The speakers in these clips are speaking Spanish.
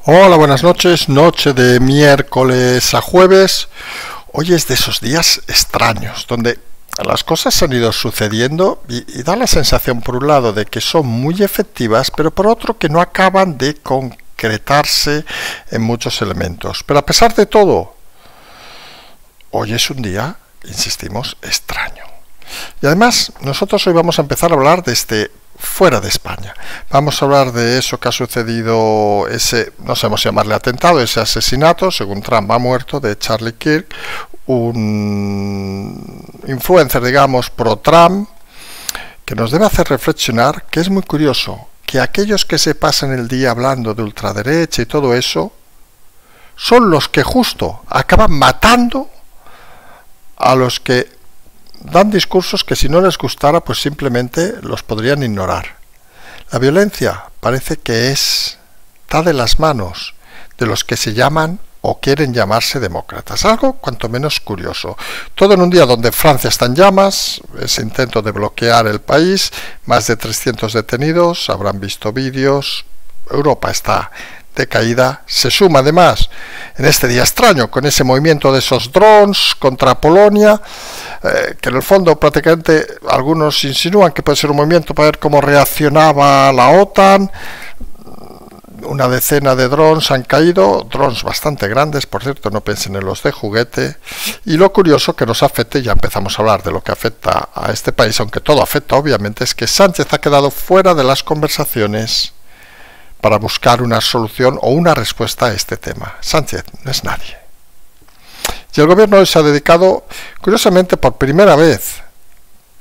Hola, buenas noches, noche de miércoles a jueves. Hoy es de esos días extraños, donde las cosas han ido sucediendo y da la sensación, por un lado, de que son muy efectivas, pero por otro, que no acaban de concretarse en muchos elementos. Pero a pesar de todo, hoy es un día, insistimos, extraño. Y además, nosotros hoy vamos a empezar a hablar de fuera de España. Vamos a hablar de eso que ha sucedido, no sabemos llamarle atentado, ese asesinato, según Trump ha muerto, de Charlie Kirk, un influencer, digamos, pro-Trump, que nos debe hacer reflexionar, que es muy curioso, que aquellos que se pasan el día hablando de ultraderecha y todo eso, son los que justo acaban matando a los que dan discursos que si no les gustara, pues simplemente los podrían ignorar. La violencia parece que está de las manos de los que se llaman o quieren llamarse demócratas. Algo cuanto menos curioso. Todo en un día donde Francia está en llamas, ese intento de bloquear el país, más de 300 detenidos, habrán visto vídeos, Europa está de caída, se suma además en este día extraño con ese movimiento de esos drones contra Polonia, que en el fondo prácticamente algunos insinúan que puede ser un movimiento para ver cómo reaccionaba la OTAN. Una decena de drones han caído, drones bastante grandes, por cierto, no piensen en los de juguete, y lo curioso que nos afecte, ya empezamos a hablar de lo que afecta a este país, aunque todo afecta obviamente, es que Sánchez ha quedado fuera de las conversaciones para buscar una solución o una respuesta a este tema. Sánchez no es nadie. Y el gobierno hoy se ha dedicado, curiosamente por primera vez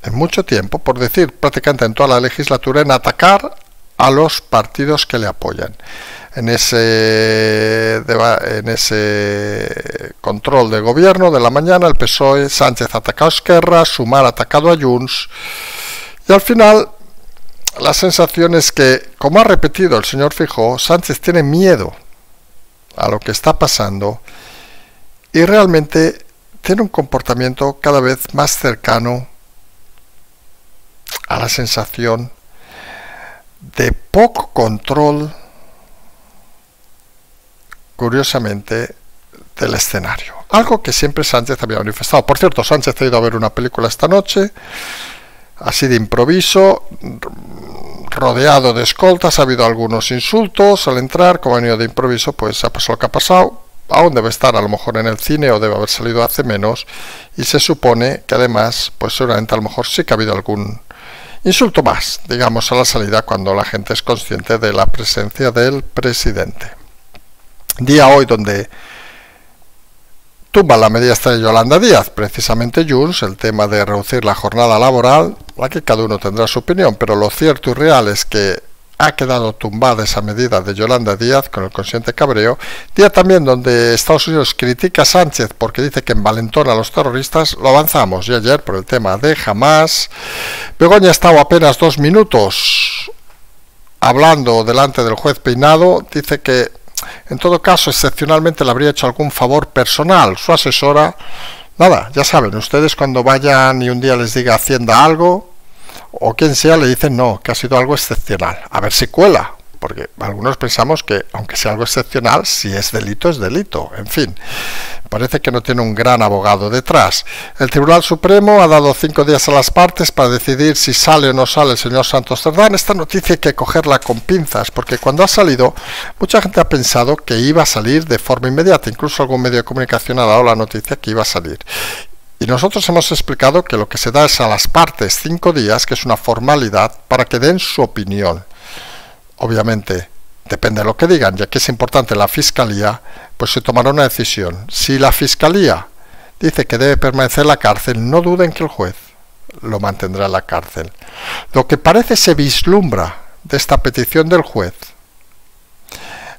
en mucho tiempo, por decir prácticamente en toda la legislatura, en atacar a los partidos que le apoyan. En ese control de gobierno de la mañana, el PSOE, Sánchez ha atacado a Esquerra, Sumar ha atacado a Junts, y al final la sensación es que, como ha repetido el señor Feijóo, Sánchez tiene miedo a lo que está pasando y realmente tiene un comportamiento cada vez más cercano a la sensación de poco control, curiosamente, del escenario. Algo que siempre Sánchez había manifestado. Por cierto, Sánchez ha ido a ver una película esta noche, así de improviso, rodeado de escoltas, ha habido algunos insultos al entrar, como ha venido de improviso, pues ha pasado lo que ha pasado, aún debe estar a lo mejor en el cine o debe haber salido hace menos, y se supone que además, pues seguramente a lo mejor sí que ha habido algún insulto más, digamos, a la salida, cuando la gente es consciente de la presencia del presidente. Día hoy donde tumba la medida esta de Yolanda Díaz, precisamente Junts, el tema de reducir la jornada laboral, aquí cada uno tendrá su opinión, pero lo cierto y real es que ha quedado tumbada esa medida de Yolanda Díaz con el consiguiente cabreo. Día también donde Estados Unidos critica a Sánchez porque dice que envalentona a los terroristas, lo avanzamos, y ayer por el tema de Hamás. Begoña ha estado apenas 2 minutos hablando delante del juez Peinado, dice que en todo caso, excepcionalmente le habría hecho algún favor personal. Su asesora, nada, ya saben, ustedes cuando vayan y un día les diga Hacienda algo, o quien sea, le dicen no, que ha sido algo excepcional. A ver si cuela, porque algunos pensamos que, aunque sea algo excepcional, si es delito, es delito. En fin, parece que no tiene un gran abogado detrás. El Tribunal Supremo ha dado 5 días a las partes para decidir si sale o no sale el señor Santos Cerdán. Esta noticia hay que cogerla con pinzas, porque cuando ha salido, mucha gente ha pensado que iba a salir de forma inmediata. Incluso algún medio de comunicación ha dado la noticia que iba a salir. Y nosotros hemos explicado que lo que se da es a las partes 5 días, que es una formalidad, para que den su opinión. Obviamente, depende de lo que digan, ya que es importante la Fiscalía, pues se tomará una decisión. Si la Fiscalía dice que debe permanecer en la cárcel, no duden que el juez lo mantendrá en la cárcel. Lo que parece se vislumbra de esta petición del juez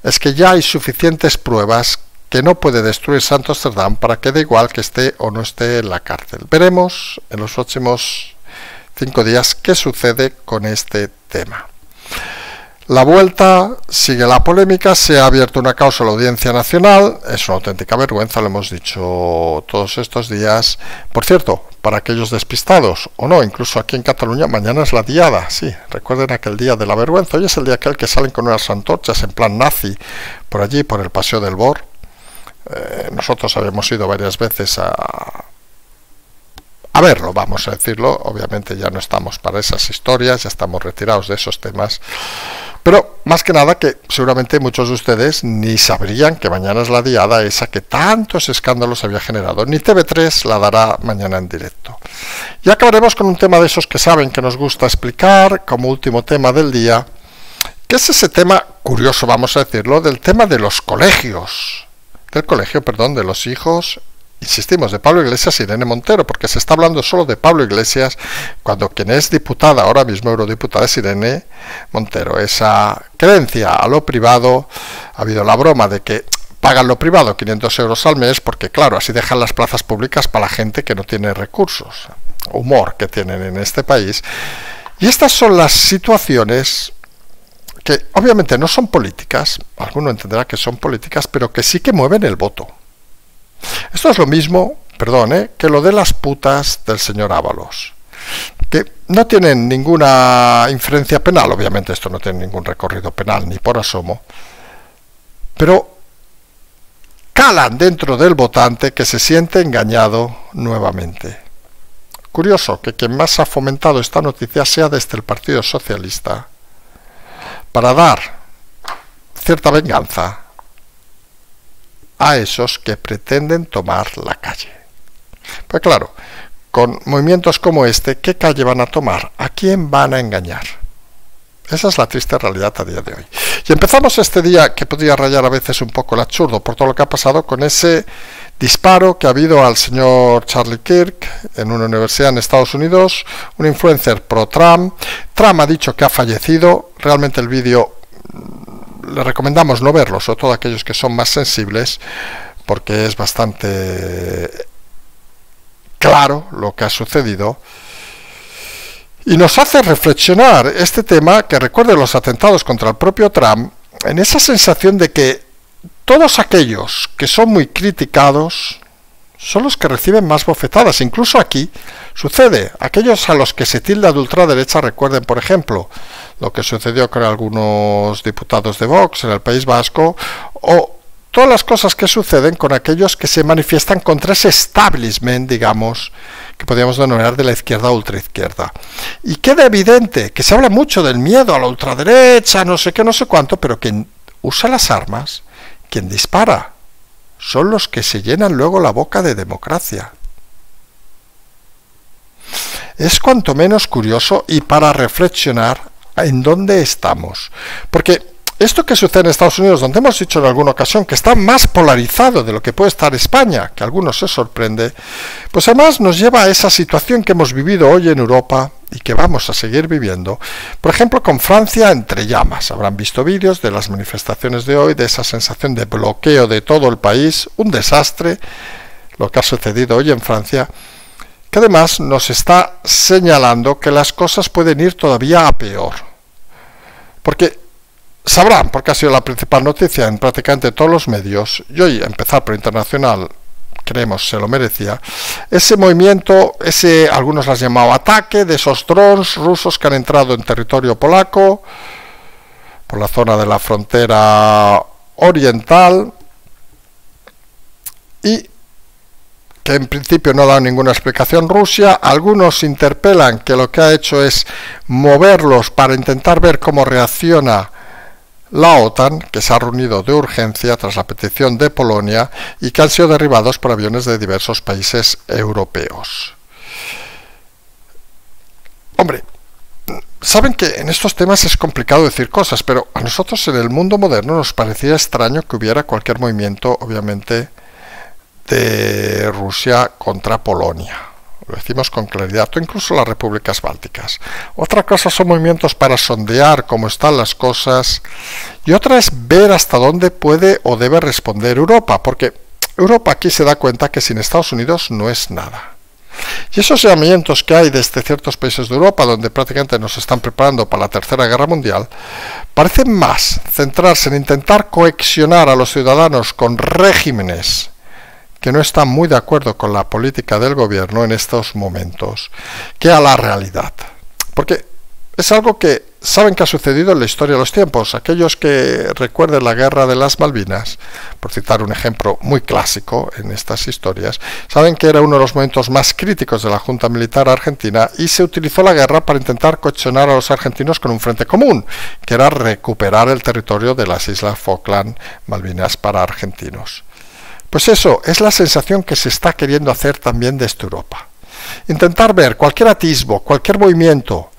es que ya hay suficientes pruebas que no puede destruir Santos Cerdán para que dé igual que esté o no esté en la cárcel. Veremos en los próximos 5 días qué sucede con este tema. La vuelta, sigue la polémica, se ha abierto una causa a la Audiencia Nacional, es una auténtica vergüenza, lo hemos dicho todos estos días. Por cierto, para aquellos despistados, o no, incluso aquí en Cataluña, mañana es la diada, sí, recuerden aquel día de la vergüenza, hoy es el día aquel que salen con unas antorchas en plan nazi, por allí, por el Paseo del Bor. Nosotros habíamos ido varias veces a verlo, vamos a decirlo, obviamente ya no estamos para esas historias, ya estamos retirados de esos temas, pero más que nada que seguramente muchos de ustedes ni sabrían que mañana es la diada esa que tantos escándalos había generado, ni TV3 la dará mañana en directo. Y acabaremos con un tema de esos que saben que nos gusta explicar como último tema del día, que es ese tema curioso, vamos a decirlo, del tema de los colegios, de los hijos, insistimos, de Pablo Iglesias y Irene Montero, porque se está hablando solo de Pablo Iglesias, cuando quien es diputada, ahora mismo eurodiputada, es Irene Montero. Esa creencia a lo privado, ha habido la broma de que pagan lo privado 500 euros al mes, porque claro, así dejan las plazas públicas para la gente que no tiene recursos, humor que tienen en este país. Y estas son las situaciones que obviamente no son políticas, alguno entenderá que son políticas, pero que sí que mueven el voto. Esto es lo mismo, perdón, que lo de las putas del señor Ábalos, que no tienen ninguna inferencia penal, obviamente esto no tiene ningún recorrido penal ni por asomo, pero calan dentro del votante que se siente engañado nuevamente. Curioso que quien más ha fomentado esta noticia sea desde el Partido Socialista, para dar cierta venganza a esos que pretenden tomar la calle. Pues claro, con movimientos como este, ¿qué calle van a tomar? ¿A quién van a engañar? Esa es la triste realidad a día de hoy. Y empezamos este día que podría rayar a veces un poco el absurdo por todo lo que ha pasado con ese disparo que ha habido al señor Charlie Kirk en una universidad en Estados Unidos, un influencer pro-Trump. Trump ha dicho que ha fallecido. Realmente el vídeo le recomendamos no verlo, sobre todo aquellos que son más sensibles, porque es bastante claro lo que ha sucedido. Y nos hace reflexionar este tema, que recuerde los atentados contra el propio Trump, en esa sensación de que todos aquellos que son muy criticados son los que reciben más bofetadas. Incluso aquí sucede. Aquellos a los que se tilda de ultraderecha, recuerden, por ejemplo, lo que sucedió con algunos diputados de Vox en el País Vasco, o todas las cosas que suceden con aquellos que se manifiestan contra ese establishment, digamos, que podríamos denominar de la izquierda o ultraizquierda. Y queda evidente que se habla mucho del miedo a la ultraderecha, no sé qué, no sé cuánto, pero quien usa las armas, quien dispara, son los que se llenan luego la boca de democracia. Es cuanto menos curioso y para reflexionar en dónde estamos. Porque esto que sucede en Estados Unidos, donde hemos dicho en alguna ocasión que está más polarizado de lo que puede estar España, que a algunos se sorprende, pues además nos lleva a esa situación que hemos vivido hoy en Europa y que vamos a seguir viviendo, por ejemplo con Francia entre llamas. Habrán visto vídeos de las manifestaciones de hoy, de esa sensación de bloqueo de todo el país, un desastre lo que ha sucedido hoy en Francia, que además nos está señalando que las cosas pueden ir todavía a peor. Porque sabrán, porque ha sido la principal noticia en prácticamente todos los medios, y hoy, a empezar por internacional, creemos se lo merecía, ese movimiento, algunos lo han llamado ataque, de esos drones rusos que han entrado en territorio polaco, por la zona de la frontera oriental, y que en principio no da ninguna explicación Rusia. Algunos interpelan que lo que ha hecho es moverlos para intentar ver cómo reacciona la OTAN, que se ha reunido de urgencia tras la petición de Polonia y que han sido derribados por aviones de diversos países europeos. Hombre, saben que en estos temas es complicado decir cosas, pero a nosotros en el mundo moderno nos parecía extraño que hubiera cualquier movimiento, obviamente, de Rusia contra Polonia. Lo decimos con claridad, o incluso las repúblicas bálticas. Otra cosa son movimientos para sondear cómo están las cosas, y otra es ver hasta dónde puede o debe responder Europa, porque Europa aquí se da cuenta que sin Estados Unidos no es nada. Y esos llamamientos que hay desde ciertos países de Europa, donde prácticamente nos están preparando para la Tercera Guerra Mundial, parecen más centrarse en intentar coexionar a los ciudadanos con regímenes que no están muy de acuerdo con la política del gobierno en estos momentos que a la realidad. Porque es algo que saben que ha sucedido en la historia de los tiempos. Aquellos que recuerden la guerra de las Malvinas, por citar un ejemplo muy clásico en estas historias, saben que era uno de los momentos más críticos de la Junta Militar argentina y se utilizó la guerra para intentar coaccionar a los argentinos con un frente común, que era recuperar el territorio de las Islas Falkland, Malvinas para argentinos. Pues eso es la sensación que se está queriendo hacer también desde Europa. Intentar ver cualquier atisbo, cualquier movimiento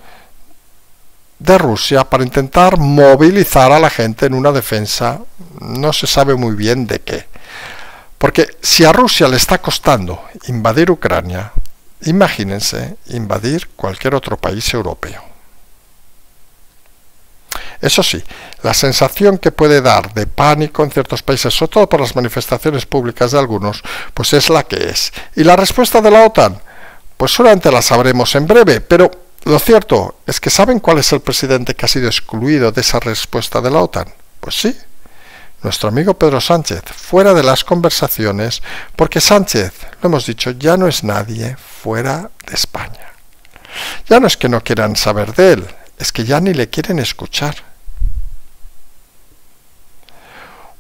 de Rusia para intentar movilizar a la gente en una defensa, no se sabe muy bien de qué. Porque si a Rusia le está costando invadir Ucrania, imagínense invadir cualquier otro país europeo. Eso sí, la sensación que puede dar de pánico en ciertos países, sobre todo por las manifestaciones públicas de algunos, pues es la que es. Y la respuesta de la OTAN, pues solamente la sabremos en breve, pero lo cierto es que ¿saben cuál es el presidente que ha sido excluido de esa respuesta de la OTAN? Pues sí, nuestro amigo Pedro Sánchez, fuera de las conversaciones, porque Sánchez, lo hemos dicho, ya no es nadie fuera de España. Ya no es que no quieran saber de él, es que ya ni le quieren escuchar.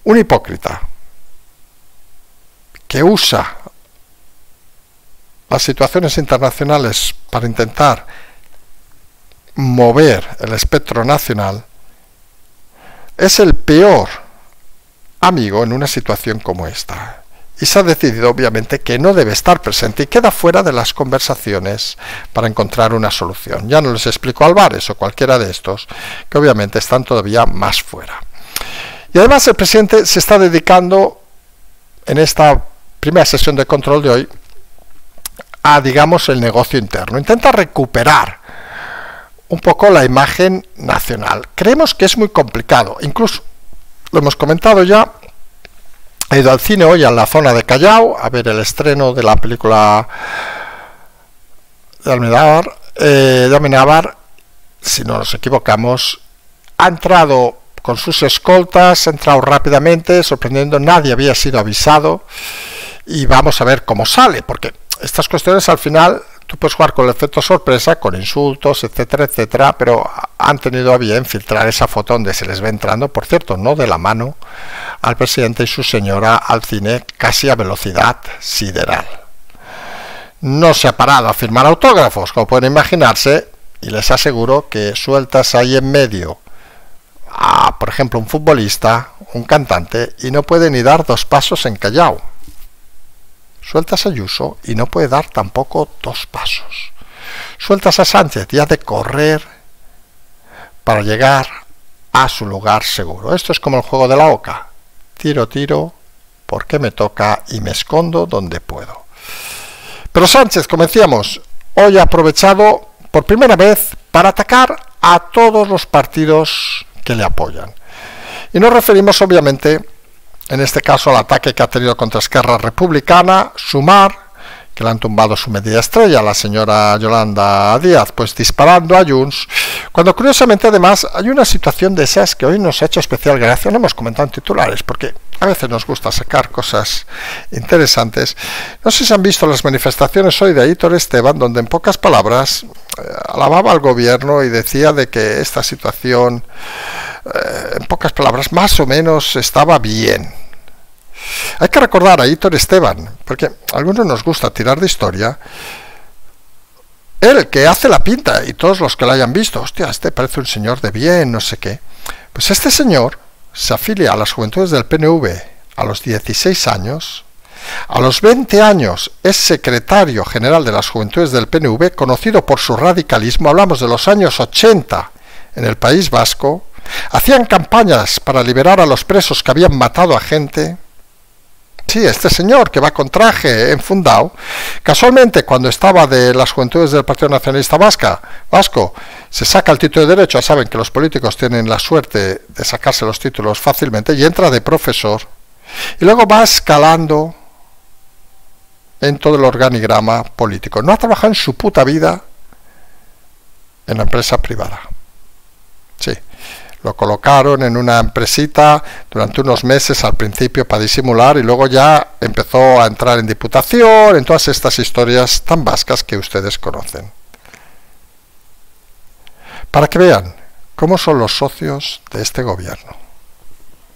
Un hipócrita que usa las situaciones internacionales para intentar mover el espectro nacional, es el peor amigo en una situación como esta. Y se ha decidido obviamente que no debe estar presente y queda fuera de las conversaciones para encontrar una solución. Ya no les explico Álvarez o cualquiera de estos, que obviamente están todavía más fuera. Y además el presidente se está dedicando en esta primera sesión de control de hoy a, digamos, el negocio interno. Intenta recuperar un poco la imagen nacional. Creemos que es muy complicado, incluso lo hemos comentado ya. He ido al cine hoy a la zona de Callao a ver el estreno de la película de Almodóvar, si no nos equivocamos. Ha entrado con sus escoltas, ha entrado rápidamente, sorprendiendo, nadie había sido avisado, y vamos a ver cómo sale, porque estas cuestiones al final tú puedes jugar con el efecto sorpresa, con insultos, etcétera, etcétera, pero han tenido a bien filtrar esa foto donde se les ve entrando, por cierto, no de la mano, al presidente y su señora al cine casi a velocidad sideral. No se ha parado a firmar autógrafos, como pueden imaginarse, y les aseguro que sueltas ahí en medio a, por ejemplo, un futbolista, un cantante, y no puede ni dar 2 pasos en Callao. Sueltas a Ayuso y no puede dar tampoco 2 pasos. Sueltas a Sánchez y ha de correr para llegar a su lugar seguro. Esto es como el juego de la oca. Tiro, tiro, porque me toca y me escondo donde puedo. Pero Sánchez, como decíamos, hoy ha aprovechado por primera vez para atacar a todos los partidos que le apoyan. Y nos referimos obviamente en este caso al ataque que ha tenido contra Esquerra Republicana, Sumar, que le han tumbado su medida estrella, la señora Yolanda Díaz, pues disparando a Junts, cuando curiosamente además hay una situación de esas que hoy nos ha hecho especial gracia, lo hemos comentado en titulares, porque a veces nos gusta sacar cosas interesantes. No sé si han visto las manifestaciones hoy de Aitor Esteban, donde en pocas palabras alababa al gobierno y decía de que esta situación, en pocas palabras, más o menos estaba bien. Hay que recordar a Aitor Esteban, porque a algunos nos gusta tirar de historia, el que hace la pinta, y todos los que lo hayan visto, hostia, este parece un señor de bien, no sé qué. Pues este señor se afilia a las juventudes del PNV a los 16 años, a los 20 años es secretario general de las juventudes del PNV, conocido por su radicalismo, hablamos de los años 80 en el País Vasco, hacían campañas para liberar a los presos que habían matado a gente. Sí, este señor que va con traje enfundado, casualmente cuando estaba de las juventudes del Partido Nacionalista Vasco, se saca el título de Derecho, ya saben que los políticos tienen la suerte de sacarse los títulos fácilmente, y entra de profesor, y luego va escalando en todo el organigrama político. No ha trabajado en su puta vida en la empresa privada. Sí, Lo colocaron en una empresita durante unos meses al principio para disimular y luego ya empezó a entrar en diputación, en todas estas historias tan vascas que ustedes conocen. Para que vean cómo son los socios de este gobierno.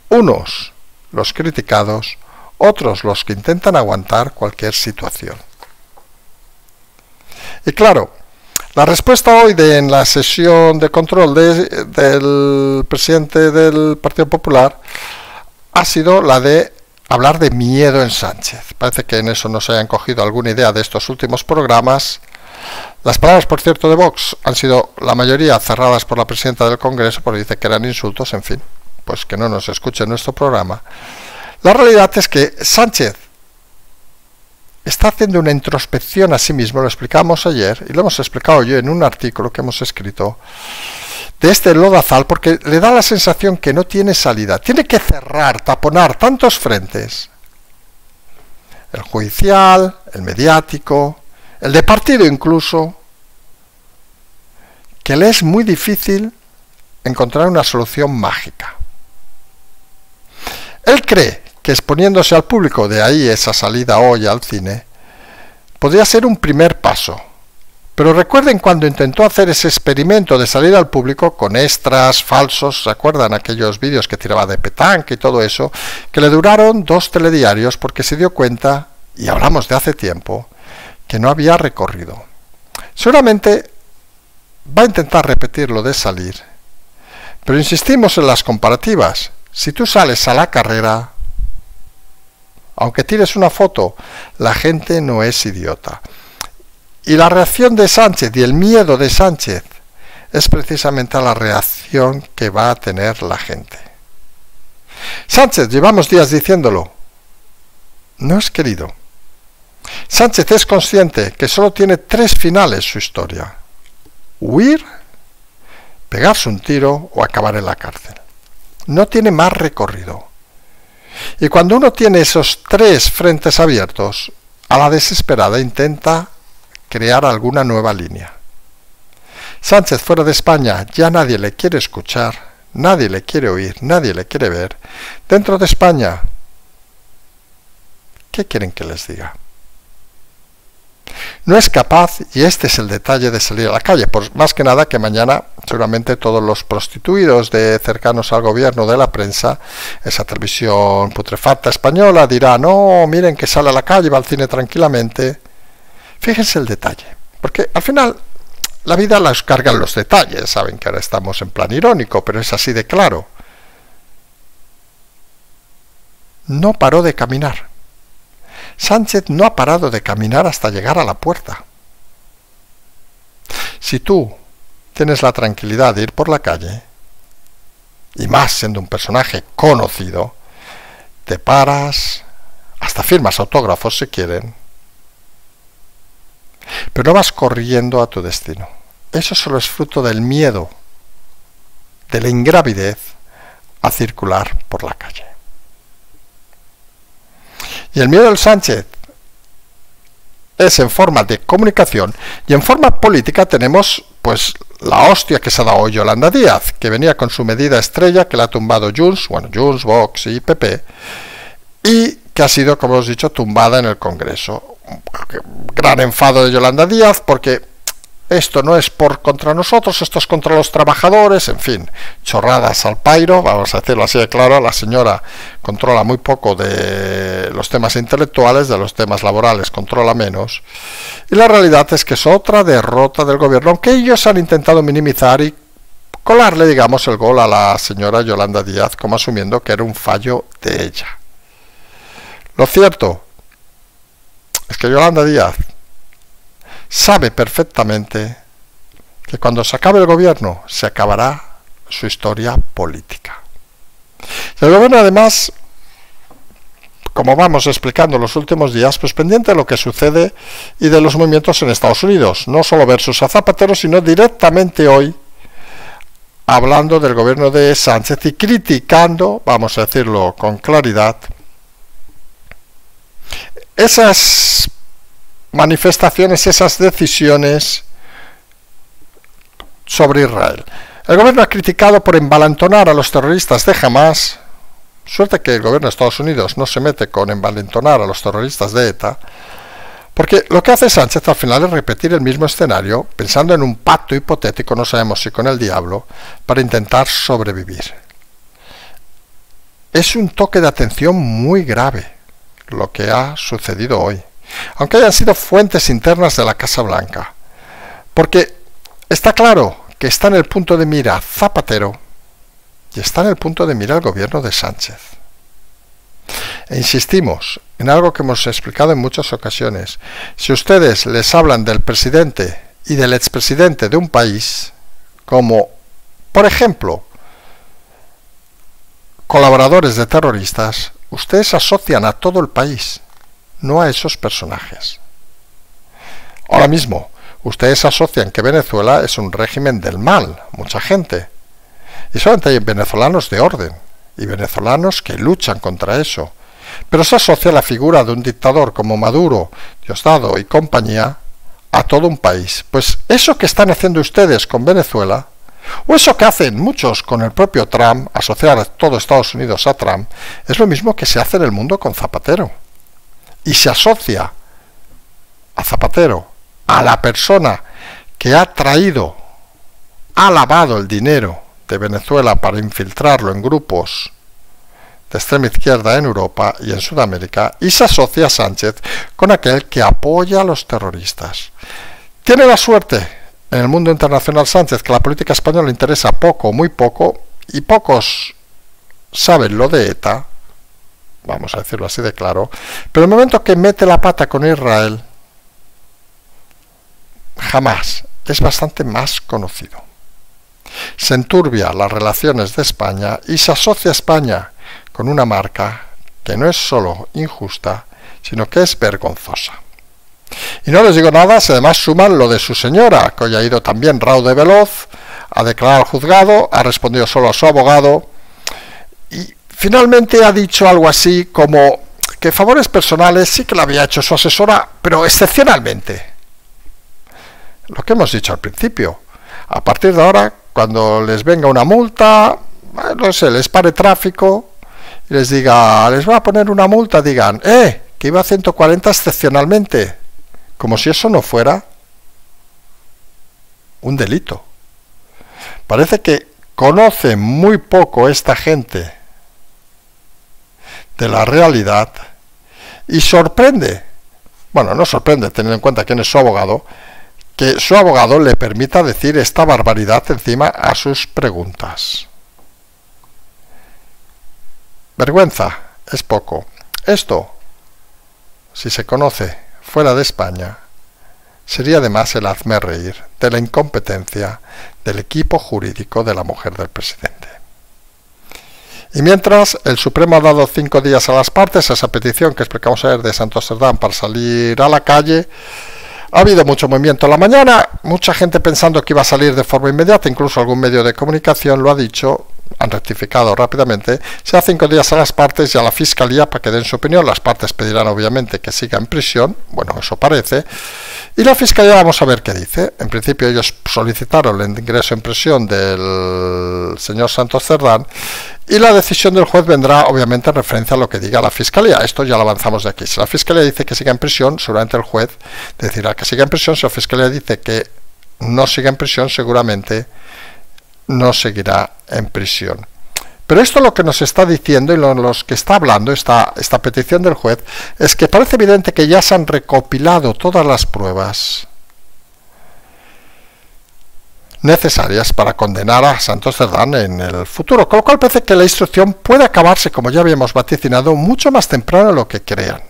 Unos los criticados, otros los que intentan aguantar cualquier situación. Y claro, la respuesta hoy en la sesión de control del presidente del Partido Popular ha sido la de hablar de miedo en Sánchez. Parece que en eso no se hayan cogido alguna idea de estos últimos programas. Las palabras, por cierto, de Vox han sido la mayoría cerradas por la presidenta del Congreso porque dice que eran insultos, en fin, pues que no nos escuche en nuestro programa. La realidad es que Sánchez está haciendo una introspección a sí mismo, lo explicamos ayer y lo hemos explicado yo en un artículo que hemos escrito de este lodazal, porque le da la sensación que no tiene salida. Tiene que cerrar, taponar tantos frentes. El judicial, el mediático, el de partido incluso, que le es muy difícil encontrar una solución mágica. Él cree que exponiéndose al público, de ahí esa salida hoy al cine, podría ser un primer paso. Pero recuerden cuando intentó hacer ese experimento de salir al público con extras falsos, ¿se acuerdan aquellos vídeos que tiraba de petanque y todo eso? Que le duraron 2 telediarios porque se dio cuenta, y hablamos de hace tiempo, que no había recorrido. Seguramente va a intentar repetir lo de salir, pero insistimos en las comparativas. Si tú sales a la carrera, aunque tires una foto, la gente no es idiota. Y la reacción de Sánchez y el miedo de Sánchez es precisamente la reacción que va a tener la gente. Sánchez, llevamos días diciéndolo, no es querido. Sánchez es consciente que solo tiene 3 finales su historia: huir, pegarse un tiro o acabar en la cárcel. No tiene más recorrido. Y cuando uno tiene esos 3 frentes abiertos, a la desesperada intenta crear alguna nueva línea. Sánchez fuera de España ya nadie le quiere escuchar, nadie le quiere oír, nadie le quiere ver. Dentro de España, ¿qué quieren que les diga? No es capaz, y este es el detalle, de salir a la calle, por más que nada que mañana seguramente todos los prostituidos cercanos al gobierno de la prensa, esa televisión putrefacta española, dirá: no, miren que sale a la calle, va al cine tranquilamente. Fíjense el detalle, porque al final la vida la cargan los detalles. Saben que ahora estamos en plan irónico, pero es así de claro. No paró de caminar. Sánchez no ha parado de caminar hasta llegar a la puerta. Si tú tienes la tranquilidad de ir por la calle, y más siendo un personaje conocido, te paras, hasta firmas autógrafos si quieren, pero no vas corriendo a tu destino. Eso solo es fruto del miedo, de la ingravidez a circular por la calle. Y el miedo del Sánchez es en forma de comunicación, y en forma política tenemos pues la hostia que se ha dado hoy Yolanda Díaz, que venía con su medida estrella, que la ha tumbado Junts, Vox y PP, y que ha sido, como os he dicho, tumbada en el Congreso. Gran enfado de Yolanda Díaz, porque esto no es contra nosotros, esto es contra los trabajadores, en fin, chorradas al pairo, vamos a decirlo así de claro. La señora controla muy poco de los temas intelectuales, de los temas laborales controla menos, y la realidad es que es otra derrota del gobierno, aunque ellos han intentado minimizar y colarle, digamos, el gol a la señora Yolanda Díaz, como asumiendo que era un fallo de ella. Lo cierto es que Yolanda Díaz sabe perfectamente que cuando se acabe el gobierno se acabará su historia política. El gobierno, además, como vamos explicando los últimos días, pues pendiente de lo que sucede y de los movimientos en Estados Unidos, no solo versus a Zapatero, sino directamente hoy hablando del gobierno de Sánchez y criticando, vamos a decirlo con claridad, esas manifestaciones, esas decisiones sobre Israel. El gobierno ha criticado por envalentonar a los terroristas de Hamas. Suerte que el gobierno de Estados Unidos no se mete con envalentonar a los terroristas de ETA, porque lo que hace Sánchez al final es repetir el mismo escenario, pensando en un pacto hipotético, no sabemos si con el diablo, para intentar sobrevivir. Es un toque de atención muy grave lo que ha sucedido hoy, aunque hayan sido fuentes internas de la Casa Blanca, porque está claro que está en el punto de mira Zapatero y está en el punto de mira el gobierno de Sánchez. E insistimos en algo que hemos explicado en muchas ocasiones. Si ustedes les hablan del presidente y del expresidente de un país, como, por ejemplo, colaboradores de terroristas, ustedes asocian a todo el país, no a esos personajes. Ahora mismo, ustedes asocian que Venezuela es un régimen del mal, mucha gente. Y solamente hay venezolanos de orden y venezolanos que luchan contra eso. Pero se asocia la figura de un dictador como Maduro, Diosdado y compañía a todo un país. Pues eso que están haciendo ustedes con Venezuela, o eso que hacen muchos con el propio Trump, asociar a todo Estados Unidos a Trump, es lo mismo que se hace en el mundo con Zapatero. Y se asocia a Zapatero, a la persona que ha traído, ha lavado el dinero de Venezuela para infiltrarlo en grupos de extrema izquierda en Europa y en Sudamérica, y se asocia a Sánchez con aquel que apoya a los terroristas. Tiene la suerte en el mundo internacional Sánchez que la política española le interesa poco, muy poco, y pocos saben lo de ETA, vamos a decirlo así de claro, pero el momento que mete la pata con Israel, jamás es bastante más conocido. Se enturbia las relaciones de España y se asocia a España con una marca que no es solo injusta, sino que es vergonzosa. Y no les digo nada si además suman lo de su señora, que hoy ha ido también raudo de veloz a declarar al juzgado, ha respondido solo a su abogado y finalmente ha dicho algo así como que favores personales sí que lo había hecho su asesora, pero excepcionalmente. Lo que hemos dicho al principio. A partir de ahora, cuando les venga una multa, no sé, les pare tráfico y les diga, les voy a poner una multa, digan, que iba a 140 excepcionalmente, como si eso no fuera un delito. Parece que conoce muy poco esta gente de la realidad y sorprende, bueno, no sorprende teniendo en cuenta quién es su abogado, que su abogado le permita decir esta barbaridad encima a sus preguntas. Vergüenza es poco. Esto, si se conoce fuera de España, sería además el hazmerreír de la incompetencia del equipo jurídico de la mujer del presidente. Y mientras, el Supremo ha dado 5 días a las partes a esa petición que explicamos ayer de Santos Cerdán para salir a la calle. Ha habido mucho movimiento en la mañana, mucha gente pensando que iba a salir de forma inmediata, incluso algún medio de comunicación lo ha dicho, han rectificado rápidamente, se da 5 días a las partes y a la Fiscalía para que den su opinión. Las partes pedirán obviamente que siga en prisión, bueno, eso parece, y la Fiscalía vamos a ver qué dice. En principio ellos solicitaron el ingreso en prisión del señor Santos Cerdán y la decisión del juez vendrá obviamente en referencia a lo que diga la Fiscalía. Esto ya lo avanzamos de aquí. Si la Fiscalía dice que siga en prisión, seguramente el juez decidirá que siga en prisión. Si la Fiscalía dice que no siga en prisión, seguramente no seguirá en prisión. Pero esto lo que nos está diciendo y los que está hablando esta petición del juez es que parece evidente que ya se han recopilado todas las pruebas necesarias para condenar a Santos Cerdán en el futuro, con lo cual parece que la instrucción puede acabarse, como ya habíamos vaticinado, mucho más temprano de lo que crean.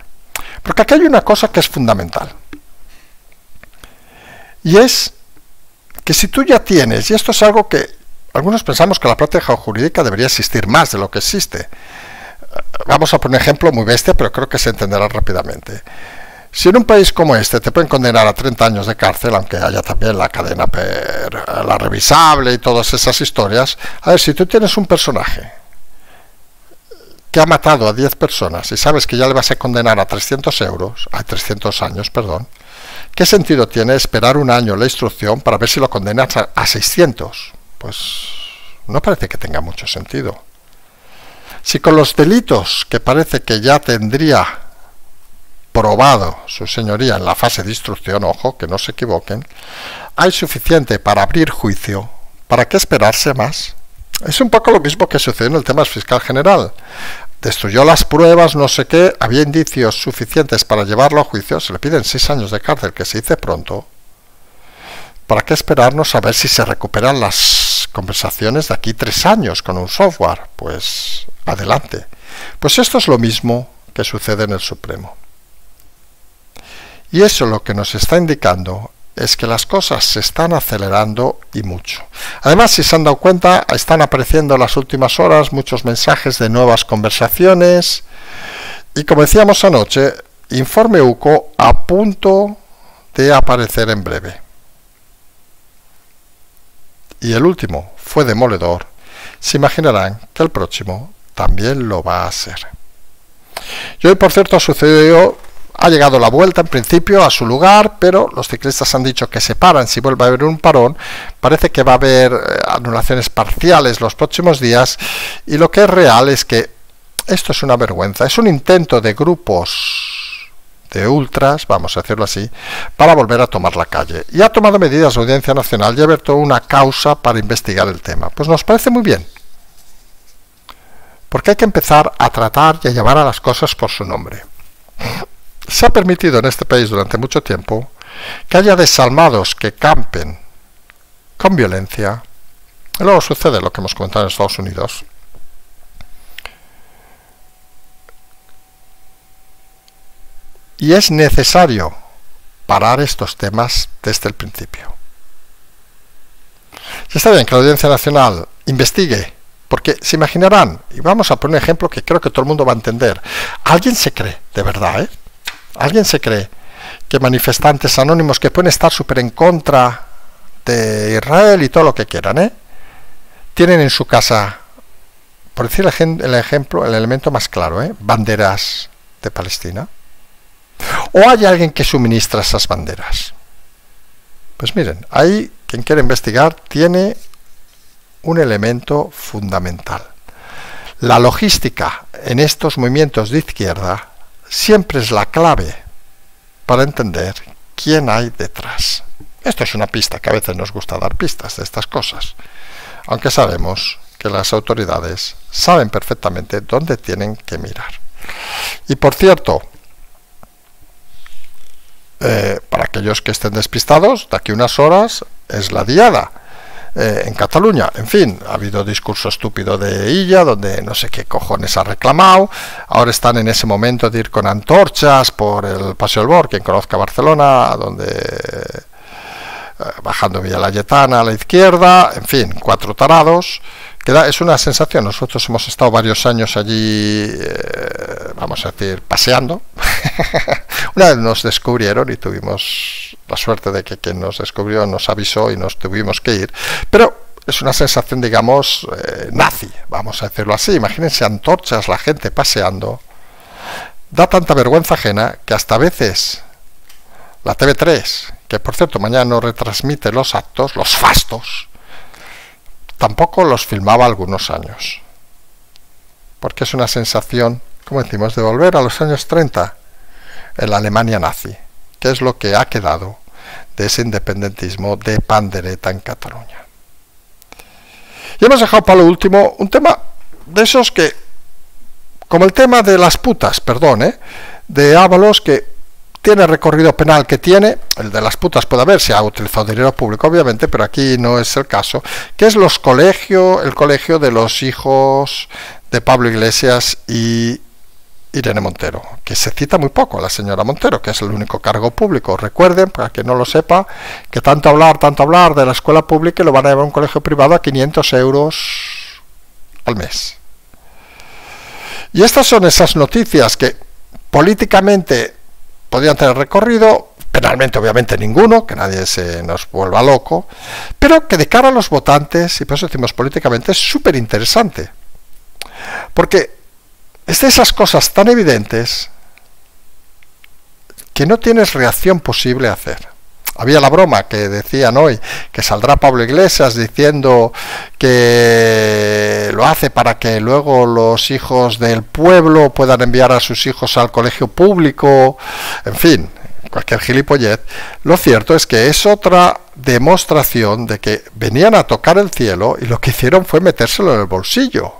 Porque aquí hay una cosa que es fundamental, y es que si tú ya tienes, y esto es algo que algunos pensamos que la práctica jurídica debería existir más de lo que existe. Vamos a poner un ejemplo muy bestia, pero creo que se entenderá rápidamente. Si en un país como este te pueden condenar a 30 años de cárcel, aunque haya también la cadena la revisable y todas esas historias, a ver, si tú tienes un personaje que ha matado a 10 personas y sabes que ya le vas a condenar a 300 años, perdón, ¿qué sentido tiene esperar un año la instrucción para ver si lo condenas a 600? pues no parece que tenga mucho sentido. Si con los delitos que parece que ya tendría probado su señoría en la fase de instrucción, ojo, que no se equivoquen, hay suficiente para abrir juicio, ¿para qué esperarse más? Es un poco lo mismo que sucedió en el tema del fiscal general. Destruyó las pruebas, no sé qué, había indicios suficientes para llevarlo a juicio, se le piden 6 años de cárcel, que se dice pronto. ¿Para qué esperarnos a ver si se recuperan las conversaciones de aquí 3 años con un software? Pues adelante. Pues esto es lo mismo que sucede en el Supremo. Y eso lo que nos está indicando es que las cosas se están acelerando y mucho. Además, si se han dado cuenta, están apareciendo en las últimas horas muchos mensajes de nuevas conversaciones. Y como decíamos anoche, informe UCO a punto de aparecer en breve. Y el último fue demoledor. Se imaginarán que el próximo también lo va a ser. Y hoy, por cierto, ha llegado la vuelta en principio a su lugar, pero los ciclistas han dicho que se paran si vuelve a haber un parón. Parece que va a haber anulaciones parciales los próximos días, y lo que es real es que esto es una vergüenza. Es un intento de grupos de ultras, vamos a decirlo así, para volver a tomar la calle. Y ha tomado medidas la Audiencia Nacional y ha abierto una causa para investigar el tema. Pues nos parece muy bien, porque hay que empezar a tratar y a llamar a las cosas por su nombre. Se ha permitido en este país durante mucho tiempo que haya desalmados que campen con violencia. Y luego sucede lo que hemos comentado en Estados Unidos. Y es necesario parar estos temas desde el principio. Y está bien que la Audiencia Nacional investigue, porque se imaginarán, y vamos a poner un ejemplo que creo que todo el mundo va a entender. ¿Alguien se cree, de verdad, ¿alguien se cree que manifestantes anónimos que pueden estar súper en contra de Israel y todo lo que quieran, tienen en su casa, por decir el ejemplo, el elemento más claro, banderas de Palestina? ¿O hay alguien que suministra esas banderas? Pues miren, ahí quien quiere investigar tiene un elemento fundamental. La logística en estos movimientos de izquierda siempre es la clave para entender quién hay detrás. Esto es una pista, que a veces nos gusta dar pistas de estas cosas, aunque sabemos que las autoridades saben perfectamente dónde tienen que mirar. Y por cierto, para aquellos que estén despistados, de aquí unas horas es la diada en Cataluña. En fin, ha habido discurso estúpido de Illa, donde no sé qué cojones ha reclamado. Ahora están en ese momento de ir con antorchas por el Paseo del Born, quien conozca Barcelona, donde bajando Villa Laietana a la izquierda, en fin, 4 tarados. Es una sensación. Nosotros hemos estado varios años allí, vamos a decir, paseando. Una vez nos descubrieron y tuvimos la suerte de que quien nos descubrió nos avisó y nos tuvimos que ir. Pero es una sensación, digamos, nazi, vamos a decirlo así. Imagínense antorchas, la gente paseando. Da tanta vergüenza ajena que hasta a veces la TV3, que por cierto mañana no retransmite los actos, los fastos, tampoco los filmaba algunos años. Porque es una sensación, como decimos, de volver a los años 30 en la Alemania nazi, que es lo que ha quedado de ese independentismo de pandereta en Cataluña. Y hemos dejado para lo último un tema de esos que, como el tema de las putas, de Ábalos, que tiene el recorrido penal que tiene. El de las putas puede haber, se ha utilizado dinero público obviamente, pero aquí no es el caso, que es el colegio de los hijos de Pablo Iglesias y Irene Montero, que se cita muy poco a la señora Montero, que es el único cargo público. Recuerden, para quien no lo sepa, que tanto hablar de la escuela pública lo van a llevar a un colegio privado a 500 euros al mes. Y estas son esas noticias que políticamente podrían tener recorrido, penalmente obviamente ninguno, que nadie se nos vuelva loco, pero que de cara a los votantes, y por eso decimos políticamente, es súper interesante. Porque es de esas cosas tan evidentes que no tienes reacción posible a hacer. Había la broma que decían hoy, que saldrá Pablo Iglesias diciendo que lo hace para que luego los hijos del pueblo puedan enviar a sus hijos al colegio público, en fin, cualquier gilipollez. Lo cierto es que es otra demostración de que venían a tocar el cielo y lo que hicieron fue metérselo en el bolsillo,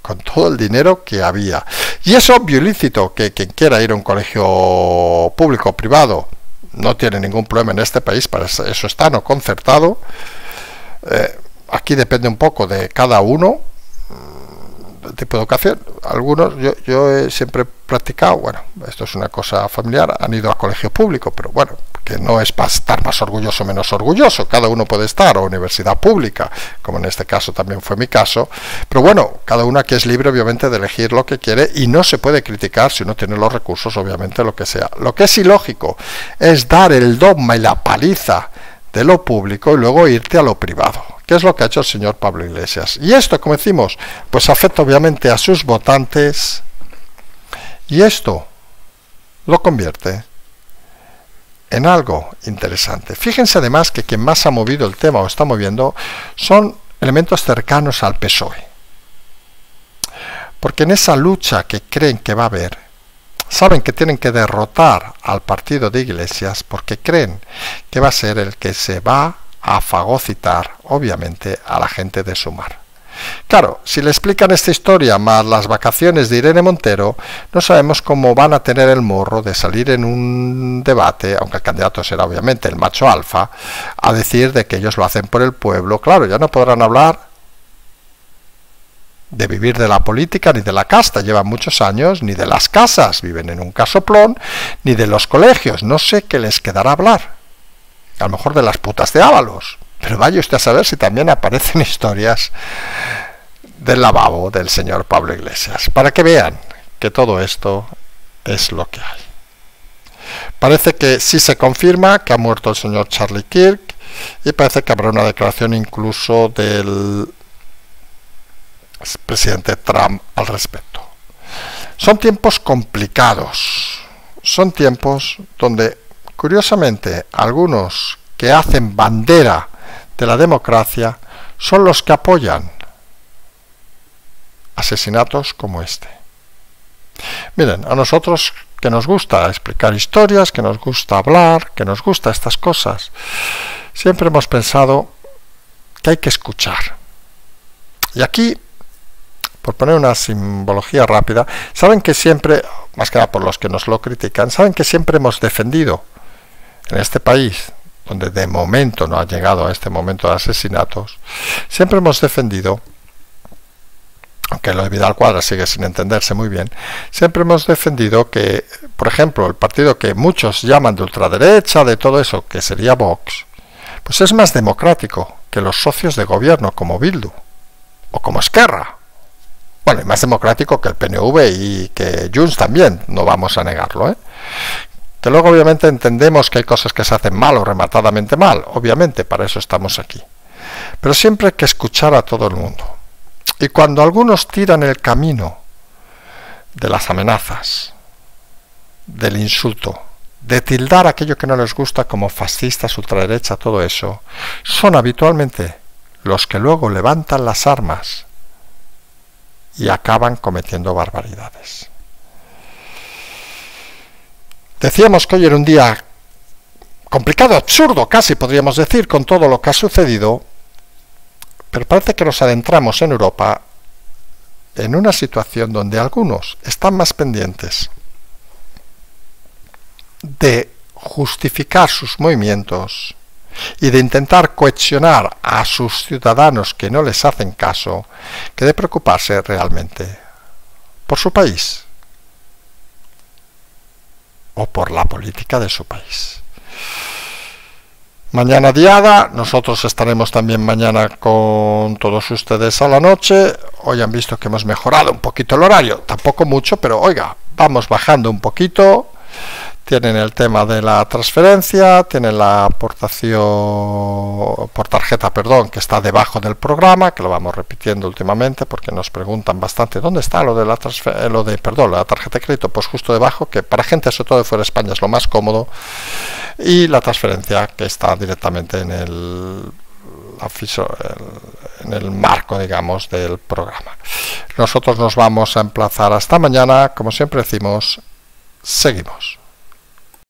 con todo el dinero que había. Y es obvio y lícito que quien quiera ir a un colegio público o privado no tiene ningún problema en este país, para eso está no concertado. Aquí depende un poco de cada uno, el tipo de educación. Algunos, yo he siempre practicado, bueno, esto es una cosa familiar, han ido a colegio público, pero bueno, que no es para estar más orgulloso o menos orgulloso, cada uno puede estar, o universidad pública, como en este caso también fue mi caso, pero bueno, cada uno aquí es libre obviamente de elegir lo que quiere y no se puede criticar si uno tiene los recursos, obviamente, lo que sea. Lo que es ilógico es dar el dogma y la paliza de lo público y luego irte a lo privado, que es lo que ha hecho el señor Pablo Iglesias. Y esto, como decimos, pues afecta obviamente a sus votantes, y esto lo convierte en algo interesante. Fíjense además que quien más ha movido el tema o está moviendo son elementos cercanos al PSOE, porque en esa lucha que creen que va a haber, saben que tienen que derrotar al partido de Iglesias porque creen que va a ser el que se va a fagocitar, obviamente, a la gente de Sumar. Claro, si le explican esta historia más las vacaciones de Irene Montero, no sabemos cómo van a tener el morro de salir en un debate, aunque el candidato será obviamente el macho alfa, a decir de que ellos lo hacen por el pueblo. Claro, ya no podrán hablar de vivir de la política ni de la casta, llevan muchos años, ni de las casas, viven en un casoplón, ni de los colegios, no sé qué les quedará hablar, a lo mejor de las putas de Ábalos, pero vaya usted a saber si también aparecen historias del lavabo del señor Pablo Iglesias, para que vean que todo esto es lo que hay. Parece que sí se confirma que ha muerto el señor Charlie Kirk, y parece que habrá una declaración incluso del presidente Trump al respecto. Son tiempos complicados, son tiempos donde, curiosamente, algunos que hacen bandera de la democracia son los que apoyan asesinatos como este. Miren, a nosotros que nos gusta explicar historias, que nos gusta hablar, que nos gusta estas cosas, siempre hemos pensado que hay que escuchar. Y aquí, por poner una simbología rápida, saben que siempre, más que nada por los que nos lo critican, saben que siempre hemos defendido en este país, donde de momento no ha llegado a este momento de asesinatos, siempre hemos defendido, aunque lo de Vidal Quadras sigue sin entenderse muy bien, siempre hemos defendido que, por ejemplo, el partido que muchos llaman de ultraderecha, de todo eso, que sería Vox, pues es más democrático que los socios de gobierno como Bildu o como Esquerra. Bueno, y más democrático que el PNV y que Junts también, no vamos a negarlo, ¿eh? Que luego obviamente entendemos que hay cosas que se hacen mal o rematadamente mal, obviamente, para eso estamos aquí. Pero siempre hay que escuchar a todo el mundo. Y cuando algunos tiran el camino de las amenazas, del insulto, de tildar aquello que no les gusta como fascistas, ultraderecha, todo eso, son habitualmente los que luego levantan las armas y acaban cometiendo barbaridades. Decíamos que hoy era un día complicado, absurdo, casi podríamos decir, con todo lo que ha sucedido, pero parece que nos adentramos en Europa en una situación donde algunos están más pendientes de justificar sus movimientos y de intentar cohesionar a sus ciudadanos que no les hacen caso, que de preocuparse realmente por su país o por la política de su país. Mañana diada, nosotros estaremos también mañana con todos ustedes a la noche. Hoy han visto que hemos mejorado un poquito el horario, tampoco mucho, pero oiga, vamos bajando un poquito. Tienen el tema de la transferencia, tienen la aportación por tarjeta, perdón, que está debajo del programa, que lo vamos repitiendo últimamente porque nos preguntan bastante dónde está lo de la la tarjeta de crédito, pues justo debajo, que para gente sobre todo de fuera de España es lo más cómodo, y la transferencia que está directamente en el marco, digamos, del programa. Nosotros nos vamos a emplazar hasta mañana, como siempre decimos, seguimos.